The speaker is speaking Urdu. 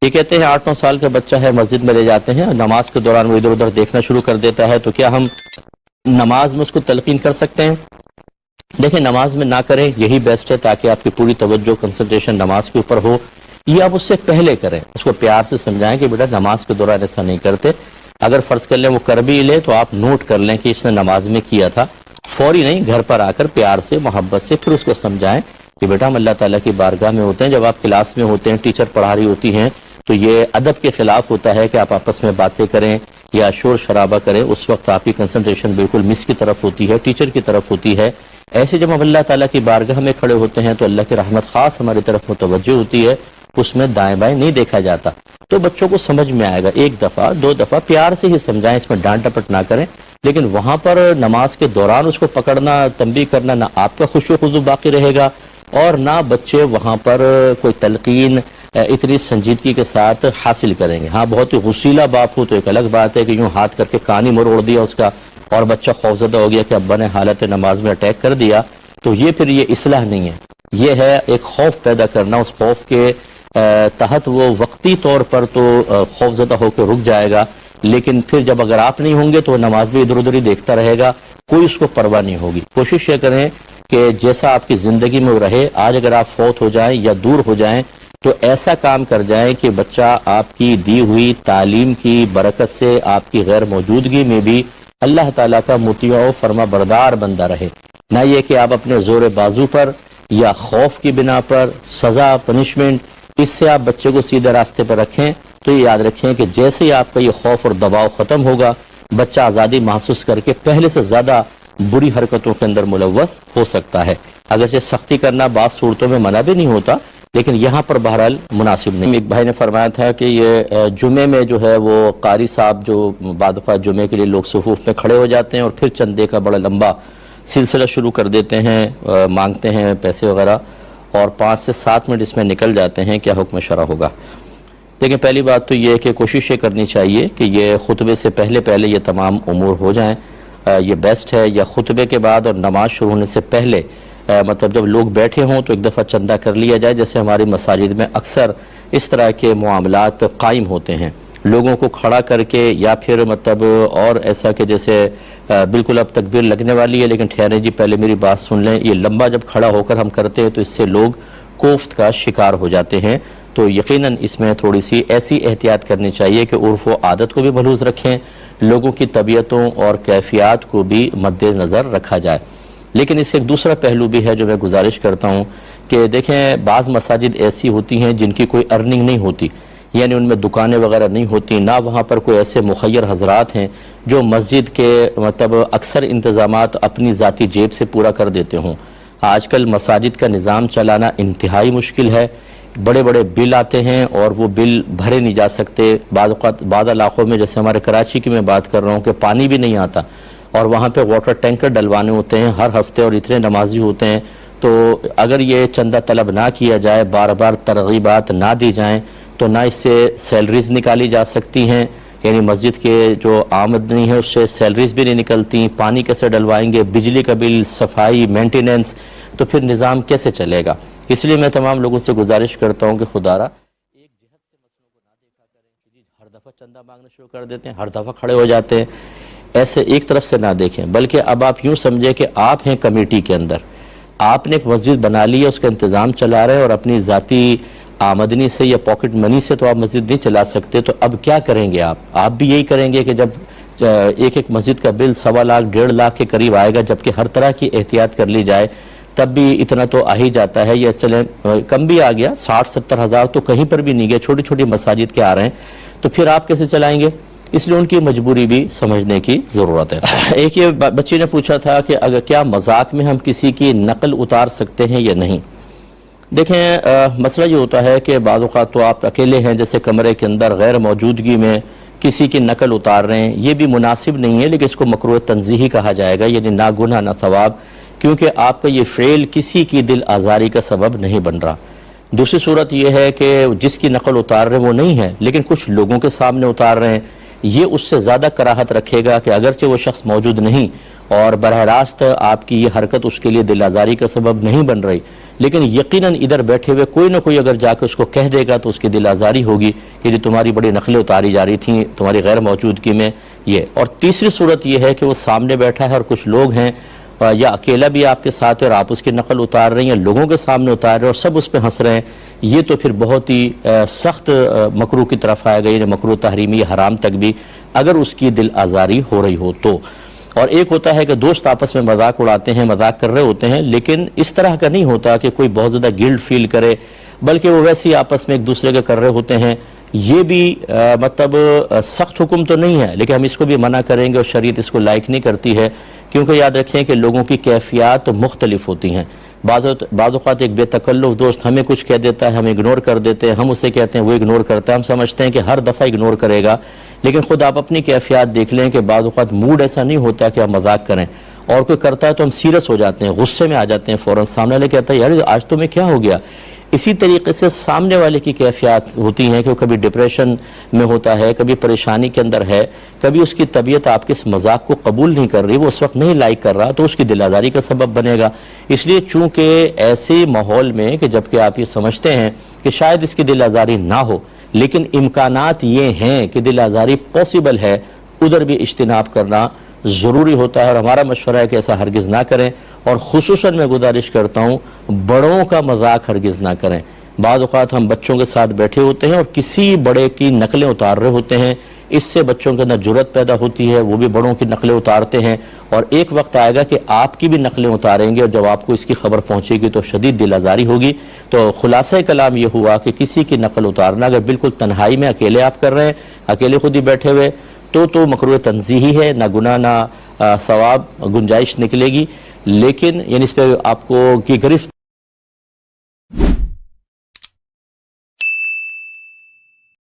یہ کہتے ہیں 8-9 سال کا بچہ ہے، مسجد میں لے جاتے ہیں، نماز کے دوران وہ ادھر ادھر دیکھنا شروع کر دیتا ہے، تو کیا ہم نماز میں اس کو تلقین کر سکتے ہیں؟ دیکھیں، نماز میں نہ کریں، یہی بیسٹ ہے، تاکہ آپ کی پوری توجہ کنسنٹریشن نماز کے اوپر ہو. یہ آپ اس سے پہلے کریں، اس کو پیار سے سمجھائیں کہ بیٹا نماز کے دوران ایسا نہیں کرتے. اگر فرض کر لیں وہ کر بھی لے تو آپ نوٹ کر لیں کہ اس نے نماز میں کیا تھا. فوری نہیں، گھر پر آ کر پیار سے محبت سے پھر اس کو سمجھائیں کہ بیٹا ہم اللہ تعالیٰ کی بارگاہ میں ہوتے ہیں. جب آپ کلاس میں ہوتے ہیں، ٹیچر پڑھا رہی ہوتی ہیں، تو یہ ادب کے خلاف ہوتا ہے کہ آپ آپس میں باتیں کریں یا شور شرابہ کریں. اس وقت آپ کی کنسنٹریشن بالکل مس کی طرف ہوتی ہے، ٹیچر کی طرف ہوتی ہے. ایسے جب ہم اللہ تعالیٰ کی بارگاہ میں کھڑے ہوتے ہیں تو اللہ کی رحمت خاص ہماری طرف متوجہ ہوتی ہے، اس میں دائیں بائیں نہیں دیکھا جاتا. تو بچوں کو سمجھ میں آئے گا. 1 دفعہ 2 دفعہ پیار سے ہی سمجھائیں، اس میں ڈانٹ ڈپٹ نہ کریں. لیکن وہاں پر نماز کے دوران اس کو پکڑنا، تنبیہ کرنا، نہ آپ کا خشوع و خضوع باقی رہے گا اور نہ بچے وہاں پر کوئی تلقین اتنی سنجیدگی کے ساتھ حاصل کریں گے. ہاں، بہت ہی غصیلا باپ ہو تو ایک الگ بات ہے کہ یوں ہاتھ کر کے کان ہی مروڑ دیا اس کا اور بچہ خوفزدہ ہو گیا کہ ابا نے حالت نماز میں اٹیک کر دیا، تو یہ پھر یہ اصلاح نہیں ہے. یہ ہے ایک خوف پیدا کرنا. اس خوف کے تحت وہ وقتی طور پر تو خوفزدہ ہو کے رک جائے گا، لیکن پھر جب اگر آپ نہیں ہوں گے تو وہ نماز بھی ادھر ادھر ہی دیکھتا رہے گا، کوئی اس کو پرواہ نہیں ہوگی. کوشش یہ کریں کہ جیسا آپ کی زندگی میں وہ رہے. آج اگر آپ فوت ہو جائیں یا دور ہو جائیں تو ایسا کام کر جائیں کہ بچہ آپ کی دی ہوئی تعلیم کی برکت سے آپ کی غیر موجودگی میں بھی اللہ تعالیٰ کا مطیع و فرما بردار بندہ رہے. نہ یہ کہ آپ اپنے زور بازو پر یا خوف کی بنا پر سزا، پنشمنٹ، اس سے آپ بچے کو سیدھے راستے پر رکھیں. تو یہ یاد رکھیں کہ جیسے ہی آپ کا یہ خوف اور دباؤ ختم ہوگا، بچہ آزادی محسوس کر کے پہلے سے زیادہ بری حرکتوں کے اندر ملوث ہو سکتا ہے. اگرچہ سختی کرنا بعض صورتوں میں منع بھی نہیں ہوتا، لیکن یہاں پر بہرحال مناسب نہیں. ایک بھائی نے فرمایا تھا کہ یہ جمعے میں جو ہے وہ قاری صاحب جو بعد اوقات جمعے کے لیے لوگ صفوف میں کھڑے ہو جاتے ہیں اور پھر چندے کا بڑا لمبا سلسلہ شروع کر دیتے ہیں، مانگتے ہیں پیسے وغیرہ، اور 5 سے 7 منٹ اس میں نکل جاتے ہیں. کیا حکم شرع ہوگا؟ دیکھیں، پہلی بات تو یہ ہے کہ کوشش یہ کرنی چاہیے کہ یہ خطبے سے پہلے یہ تمام امور ہو جائیں. یہ بیسٹ ہے. یا خطبے کے بعد اور نماز شروع ہونے سے پہلے مطلب جب لوگ بیٹھے ہوں تو ایک دفعہ چندہ کر لیا جائے. جیسے ہماری مساجد میں اکثر اس طرح کے معاملات قائم ہوتے ہیں، لوگوں کو کھڑا کر کے یا پھر مطلب اور ایسا کہ جیسے بالکل اب تکبیر لگنے والی ہے لیکن ٹھہرے جی پہلے میری بات سن لیں. یہ لمبا جب کھڑا ہو کر ہم کرتے ہیں تو اس سے لوگ کوفت کا شکار ہو جاتے ہیں. تو یقیناً اس میں تھوڑی سی ایسی احتیاط کرنی چاہیے کہ عرف و عادت کو بھی ملحوظ رکھیں، لوگوں کی طبیعتوں اور کیفیات کو بھی مد نظر رکھا جائے. لیکن اس سے ایک دوسرا پہلو بھی ہے جو میں گزارش کرتا ہوں کہ دیکھیں، بعض مساجد ایسی ہوتی ہیں جن کی کوئی ارننگ نہیں ہوتی، یعنی ان میں دکانیں وغیرہ نہیں ہوتی، نہ وہاں پر کوئی ایسے مخیر حضرات ہیں جو مسجد کے مطلب اکثر انتظامات اپنی ذاتی جیب سے پورا کر دیتے ہوں. آج کل مساجد کا نظام چلانا انتہائی مشکل ہے. بڑے بڑے بل آتے ہیں اور وہ بل بھرے نہیں جا سکتے. بعض علاقوں میں جیسے ہمارے کراچی کی میں بات کر رہا ہوں کہ پانی بھی نہیں آتا اور وہاں پہ واٹر ٹینکر ڈلوانے ہوتے ہیں ہر ہفتے اور اتنے نمازی ہوتے ہیں. تو اگر یہ چندہ طلب نہ کیا جائے، بار بار ترغیبات نہ دی جائیں، تو نہ اس سے سیلریز نکالی جا سکتی ہیں، یعنی مسجد کے جو آمدنی ہے اس سے سیلریز بھی نہیں نکلتی. پانی کیسے ڈلوائیں گے، بجلی کا بل، صفائی، مینٹیننس، تو پھر نظام کیسے چلے گا؟ اس لیے میں تمام لوگوں سے گزارش کرتا ہوں کہ خدارا ایک جہت سے مسئلوں کو نہ دیکھا کریں کہ جی ہر دفعہ چندہ مانگنا شروع کر دیتے ہیں، ہر دفعہ کھڑے ہو جاتے ہیں. ایسے ایک طرف سے نہ دیکھیں، بلکہ اب آپ یوں سمجھیں کہ آپ ہیں کمیٹی کے اندر، آپ نے ایک مسجد بنا لی ہے، اس کا انتظام چلا رہے ہیں، اور اپنی ذاتی آمدنی سے یا پاکٹ منی سے تو آپ مسجد نہیں چلا سکتے. تو اب کیا کریں گے؟ آپ بھی یہی کریں گے کہ جب ایک مسجد کا بل 1.25 لاکھ 1.5 لاکھ کے قریب آئے گا، جبکہ ہر طرح کی احتیاط کر لی جائے تب بھی اتنا تو آ ہی جاتا ہے. یا چلیں کم بھی آ گیا، 60-70 ہزار تو کہیں پر بھی نہیں گیا، چھوٹی چھوٹی مساجد کے آ رہے ہیں، تو پھر آپ کیسے چلائیں گے؟ اس لیے ان کی مجبوری بھی سمجھنے کی ضرورت ہے. ایک یہ بچی نے پوچھا تھا کہ اگر کیا مذاق میں ہم کسی کی نقل اتار سکتے ہیں یا نہیں. دیکھیں، مسئلہ یہ ہوتا ہے کہ بعض اوقات تو آپ اکیلے ہیں، جیسے کمرے کے اندر غیر موجودگی میں کسی کی نقل اتار رہے ہیں، یہ بھی مناسب نہیں ہے، لیکن اس کو مکروہ تنزیہی کہا جائے گا، یعنی نہ گناہ نہ ثواب، کیونکہ آپ کا یہ فعل کسی کی دل آزاری کا سبب نہیں بن رہا. دوسری صورت یہ ہے کہ جس کی نقل اتار رہے ہیں وہ نہیں ہے لیکن کچھ لوگوں کے سامنے اتار رہے ہیں، یہ اس سے زیادہ کراہت رکھے گا کہ اگرچہ وہ شخص موجود نہیں اور براہ راست آپ کی یہ حرکت اس کے لیے دل آزاری کا سبب نہیں بن رہی، لیکن یقیناً ادھر بیٹھے ہوئے کوئی نہ کوئی اگر جا کے اس کو کہہ دے گا تو اس کی دل آزاری ہوگی کہ یہ تمہاری بڑی نقلیں اتاری جا رہی تھیں تمہاری غیر موجودگی میں یہ. اور تیسری صورت یہ ہے کہ وہ سامنے بیٹھا ہے اور کچھ لوگ ہیں یا اکیلا بھی آپ کے ساتھ ہے اور آپ اس کی نقل اتار رہے ہیں، لوگوں کے سامنے اتار رہے ہیں اور سب اس پہ ہنس رہے ہیں، یہ تو پھر بہت ہی سخت مکروہ کی طرف آئے گا، یعنی مکروہ تحریمی حرام تک بھی اگر اس کی دل آزاری ہو رہی ہو تو. اور ایک ہوتا ہے کہ دوست آپس میں مذاق اڑاتے ہیں، مذاق کر رہے ہوتے ہیں، لیکن اس طرح کا نہیں ہوتا کہ کوئی بہت زیادہ گلٹ فیل کرے، بلکہ وہ ویسے ہی آپس میں ایک دوسرے کے کر رہے ہوتے ہیں. یہ بھی مطلب سخت حکم تو نہیں ہے، لیکن ہم اس کو بھی منع کریں گے اور شریعت اس کو لائک نہیں کرتی ہے، کیونکہ یاد رکھیں کہ لوگوں کی کیفیات مختلف ہوتی ہیں. بعض اوقات ایک بے تکلف دوست ہمیں کچھ کہہ دیتا ہے، ہم اگنور کر دیتے ہیں، ہم اسے کہتے ہیں، وہ اگنور کرتا ہے، ہم سمجھتے ہیں کہ ہر دفعہ اگنور کرے گا. لیکن خود آپ اپنی کیفیات دیکھ لیں کہ بعض اوقات موڈ ایسا نہیں ہوتا کہ آپ مذاق کریں، اور کوئی کرتا ہے تو ہم سیریس ہو جاتے ہیں، غصے میں آ جاتے ہیں، فوراً سامنے والے کہتا ہے یار آج تمہیں کیا ہو گیا. اسی طریقے سے سامنے والے کی کیفیات ہوتی ہیں کہ وہ کبھی ڈپریشن میں ہوتا ہے، کبھی پریشانی کے اندر ہے، کبھی اس کی طبیعت آپ کے اس مذاق کو قبول نہیں کر رہی، وہ اس وقت نہیں لائک کر رہا، تو اس کی دل آزاری کا سبب بنے گا. اس لیے چونکہ ایسے ماحول میں کہ جبکہ آپ یہ سمجھتے ہیں کہ شاید اس کی دل آزاری نہ ہو، لیکن امکانات یہ ہیں کہ دل آزاری پاسبل ہے، ادھر بھی اجتناب کرنا ضروری ہوتا ہے. اور ہمارا مشورہ ہے کہ ایسا ہرگز نہ کریں، اور خصوصاً میں گزارش کرتا ہوں بڑوں کا مذاق ہرگز نہ کریں. بعض اوقات ہم بچوں کے ساتھ بیٹھے ہوتے ہیں اور کسی بڑے کی نقلیں اتار رہے ہوتے ہیں، اس سے بچوں کے اندر جرأت پیدا ہوتی ہے، وہ بھی بڑوں کی نقلیں اتارتے ہیں، اور ایک وقت آئے گا کہ آپ کی بھی نقلیں اتاریں گے، اور جب آپ کو اس کی خبر پہنچے گی تو شدید دل آزاری ہوگی. تو خلاصہ کلام یہ ہوا کہ کسی کی نقل اتارنا اگر بالکل تنہائی میں اکیلے آپ کر رہے ہیں، اکیلے خود ہی بیٹھے ہوئے، تو مکروہ تنزیہی ہے، نہ گناہ نہ ثواب، گنجائش نکلے گی. لیکن یعنی اس پہ آپ کو کی گرفت